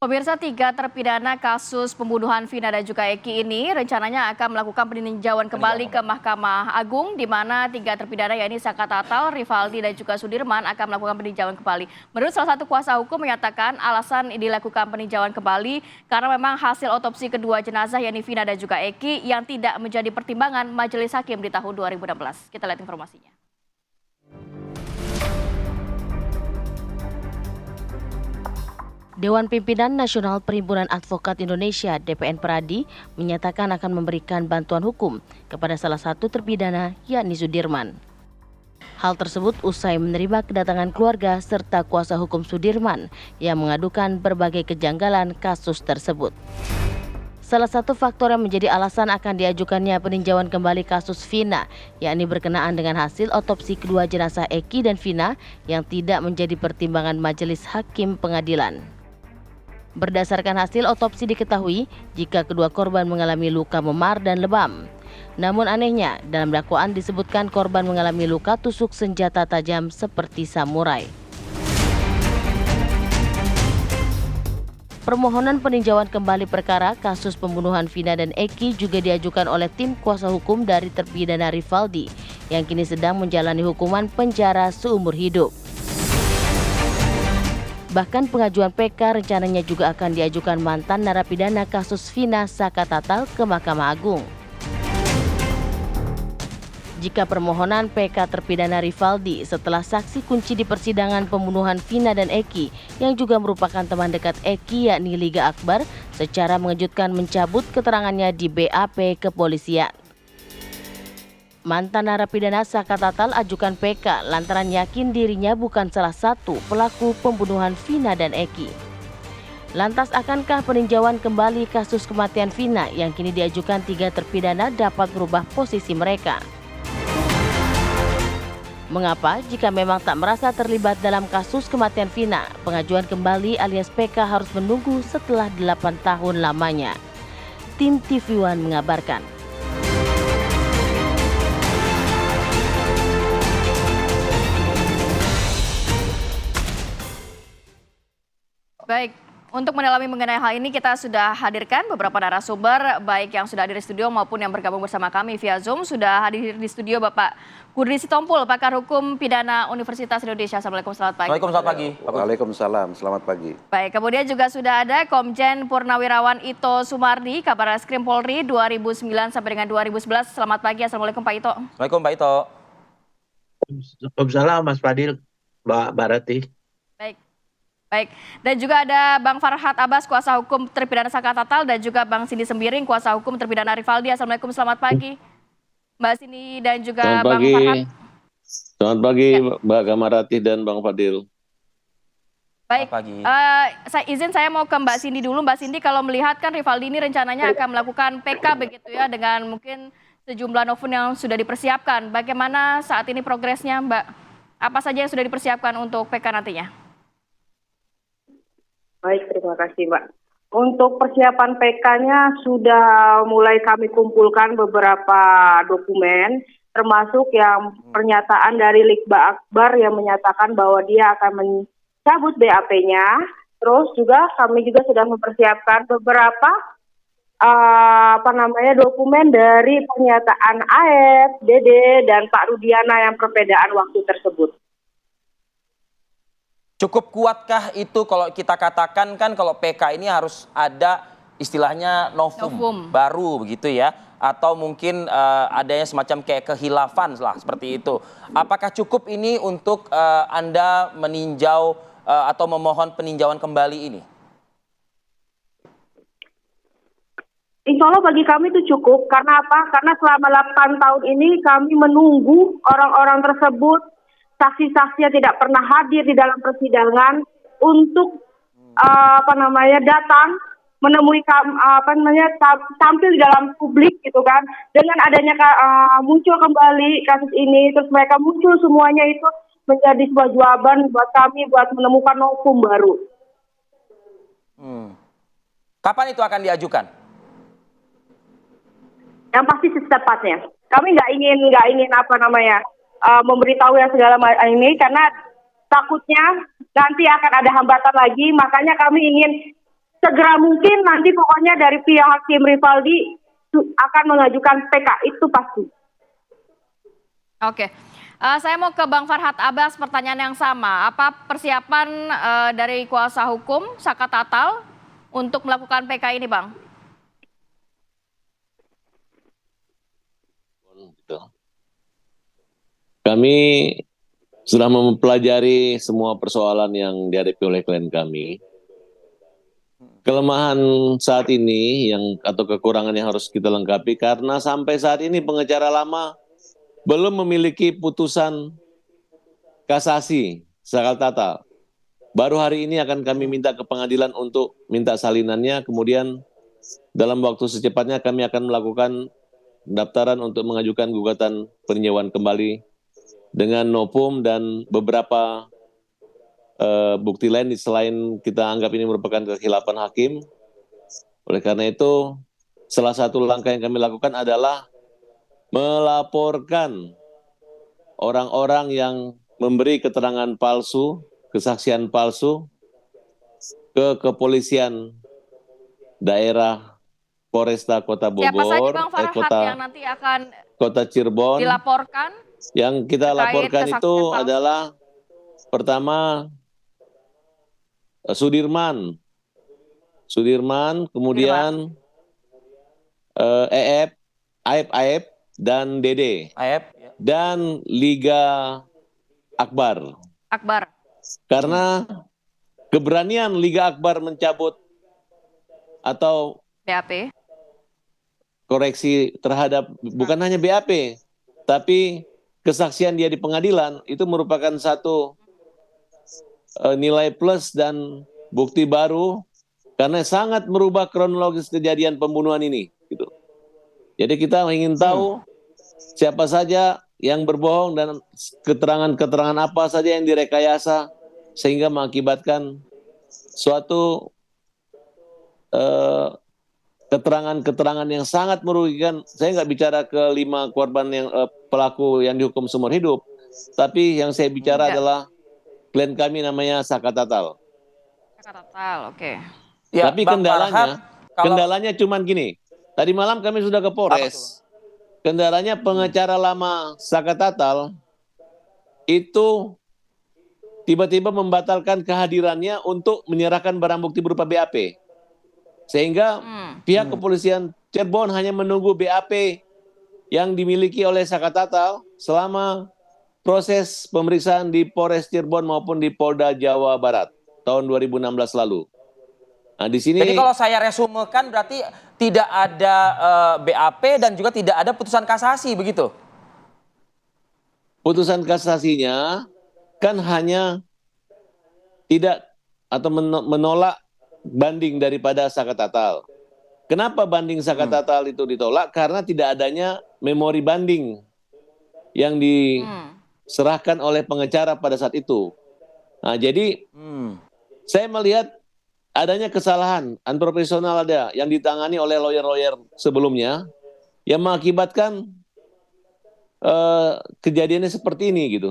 Pemirsa, 3 terpidana kasus pembunuhan Vina dan juga Eki ini rencananya akan melakukan peninjauan kembali ke Mahkamah Agung, di mana 3 terpidana yakni Saka Tatal, Rivaldi dan juga Sudirman akan melakukan peninjauan kembali. Menurut salah satu kuasa hukum menyatakan alasan dilakukan peninjauan kembali karena memang hasil otopsi kedua jenazah yakni Vina dan juga Eki yang tidak menjadi pertimbangan majelis hakim di tahun 2016. Kita lihat informasinya. Dewan Pimpinan Nasional Perhimpunan Advokat Indonesia (DPN) Peradi menyatakan akan memberikan bantuan hukum kepada salah satu terpidana yakni Sudirman. Hal tersebut usai menerima kedatangan keluarga serta kuasa hukum Sudirman yang mengadukan berbagai kejanggalan kasus tersebut. Salah satu faktor yang menjadi alasan akan diajukannya peninjauan kembali kasus Vina yakni berkenaan dengan hasil otopsi kedua jenazah Eki dan Vina yang tidak menjadi pertimbangan majelis hakim pengadilan. Berdasarkan hasil otopsi diketahui jika kedua korban mengalami luka memar dan lebam. Namun anehnya, dalam dakwaan disebutkan korban mengalami luka tusuk senjata tajam seperti samurai. Permohonan peninjauan kembali perkara kasus pembunuhan Vina dan Eki juga diajukan oleh tim kuasa hukum dari terpidana Rivaldi yang kini sedang menjalani hukuman penjara seumur hidup. Bahkan pengajuan PK rencananya juga akan diajukan mantan narapidana kasus Vina, Saka Tatal, ke Mahkamah Agung. Jika permohonan PK terpidana Rivaldi setelah saksi kunci di persidangan pembunuhan Vina dan Eki yang juga merupakan teman dekat Eki yakni Liga Akbar secara mengejutkan mencabut keterangannya di BAP kepolisian. Mantan narapidana Saka Tatal ajukan PK lantaran yakin dirinya bukan salah satu pelaku pembunuhan Vina dan Eki. Lantas akankah peninjauan kembali kasus kematian Vina yang kini diajukan 3 terpidana dapat merubah posisi mereka? Mengapa jika memang tak merasa terlibat dalam kasus kematian Vina, pengajuan kembali alias PK harus menunggu setelah 8 tahun lamanya? Tim TV One mengabarkan. Baik, untuk mendalami mengenai hal ini kita sudah hadirkan beberapa narasumber baik yang sudah hadir di studio maupun yang bergabung bersama kami via Zoom. Sudah hadir di studio Bapak Kudri Sitompul, pakar hukum pidana Universitas Indonesia. Assalamualaikum, selamat pagi. Waalaikumsalam, selamat pagi. Waalaikumsalam, selamat pagi. Baik, kemudian juga sudah ada Komjen Purnawirawan Ito Sumardi, Kabar Reskrim Polri 2009 sampai dengan 2011. Selamat pagi, Assalamualaikum Pak Ito. Assalamualaikum Pak Ito. Waalaikumsalam Mas Fadil, Mbak Barati. Baik, dan juga ada Bang Farhad Abbas, kuasa hukum terpidana Saka Tatal, dan juga Bang Sindi Sembiring, kuasa hukum terpidana Rivaldi. Assalamualaikum, selamat pagi Mbak Sindi dan juga Bang Farhad. Selamat pagi Mbak Gamarati dan Bang Fadil. Baik, saya mau ke Mbak Sindi dulu. Mbak Sindi, kalau melihat kan Rivaldi ini rencananya akan melakukan PK begitu ya, dengan mungkin sejumlah novum yang sudah dipersiapkan. Bagaimana saat ini progresnya Mbak? Apa saja yang sudah dipersiapkan untuk PK nantinya? Baik, terima kasih Mbak. Untuk persiapan PK-nya sudah mulai kami kumpulkan beberapa dokumen, termasuk yang pernyataan dari Liga Akbar yang menyatakan bahwa dia akan mencabut BAP-nya. Terus juga kami juga sudah mempersiapkan beberapa dokumen dari pernyataan AF, Dede, dan Pak Rudiana yang perbedaan waktu tersebut. Cukup kuatkah itu kalau kita katakan kan kalau PK ini harus ada istilahnya novum baru begitu ya, atau mungkin adanya semacam kayak kehilafan lah seperti itu. Apakah cukup ini untuk Anda meninjau atau memohon peninjauan kembali ini? Insya Allah bagi kami itu cukup. Karena apa? Karena selama 8 tahun ini kami menunggu orang-orang tersebut, saksi-saksi yang tidak pernah hadir di dalam persidangan untuk datang menemui tampil di dalam publik gitu kan. Dengan adanya muncul kembali kasus ini, terus mereka muncul semuanya, itu menjadi sebuah jawaban buat kami buat menemukan novum baru. Kapan itu akan diajukan? Yang pasti secepatnya. Kami nggak ingin memberitahu yang segala macam ini karena takutnya nanti akan ada hambatan lagi, makanya kami ingin segera mungkin nanti pokoknya dari pihak Hakim Rivaldi akan mengajukan PK, itu pasti. Oke. Saya mau ke Bang Farhad Abbas, pertanyaan yang sama. Apa persiapan dari kuasa hukum Saka Tatal untuk melakukan PK ini, Bang? Kami sudah mempelajari semua persoalan yang dihadapi oleh klien kami. Kelemahan saat ini atau kekurangan yang harus kita lengkapi karena sampai saat ini pengacara lama belum memiliki putusan kasasi Saka Tatal. Baru hari ini akan kami minta ke pengadilan untuk minta salinannya, kemudian dalam waktu secepatnya kami akan melakukan pendaftaran untuk mengajukan gugatan peninjauan kembali dengan novum dan beberapa bukti lain selain kita anggap ini merupakan kekhilafan hakim. Oleh karena itu, salah satu langkah yang kami lakukan adalah melaporkan orang-orang yang memberi keterangan palsu, kesaksian palsu ke kepolisian daerah Polresta Kota Bogor, Siapa saja Bang Farhad yang nanti akan Kota Cirebon. dilaporkan? Yang kita laporkan itu palsu? adalah pertama Sudirman, kemudian Aep dan Dede, dan Liga Akbar. Karena keberanian Liga Akbar mencabut atau BAP koreksi terhadap bukan hanya BAP, tapi kesaksian dia di pengadilan itu merupakan satu nilai plus dan bukti baru karena sangat merubah kronologis kejadian pembunuhan ini. Gitu. Jadi kita ingin tahu siapa saja yang berbohong dan keterangan-keterangan apa saja yang direkayasa sehingga mengakibatkan suatu keterangan-keterangan yang sangat merugikan. Saya nggak bicara ke 5 korban yang pelaku yang dihukum seumur hidup, tapi yang saya bicara adalah klien kami namanya Saka Tatal. Oke. Ya, tapi Bang Farhad, kendalanya cuman gini. Tadi malam kami sudah ke Polres. Kendalanya pengacara lama Saka Tatal itu tiba-tiba membatalkan kehadirannya untuk menyerahkan barang bukti berupa BAP. Sehingga pihak kepolisian Cirebon hanya menunggu BAP yang dimiliki oleh Saka Tatal selama proses pemeriksaan di Polres Cirebon maupun di Polda Jawa Barat tahun 2016 lalu. Nah, di sini. Jadi kalau saya resumekan berarti tidak ada BAP dan juga tidak ada putusan kasasi begitu? Putusan kasasinya kan hanya tidak atau menolak banding daripada Saka Tatal. Kenapa banding Saka Tatal itu ditolak? Karena tidak adanya memori banding yang diserahkan oleh pengacara pada saat itu. Nah, jadi saya melihat adanya kesalahan unprofesional ada yang ditangani oleh lawyer-lawyer sebelumnya yang mengakibatkan kejadiannya seperti ini gitu.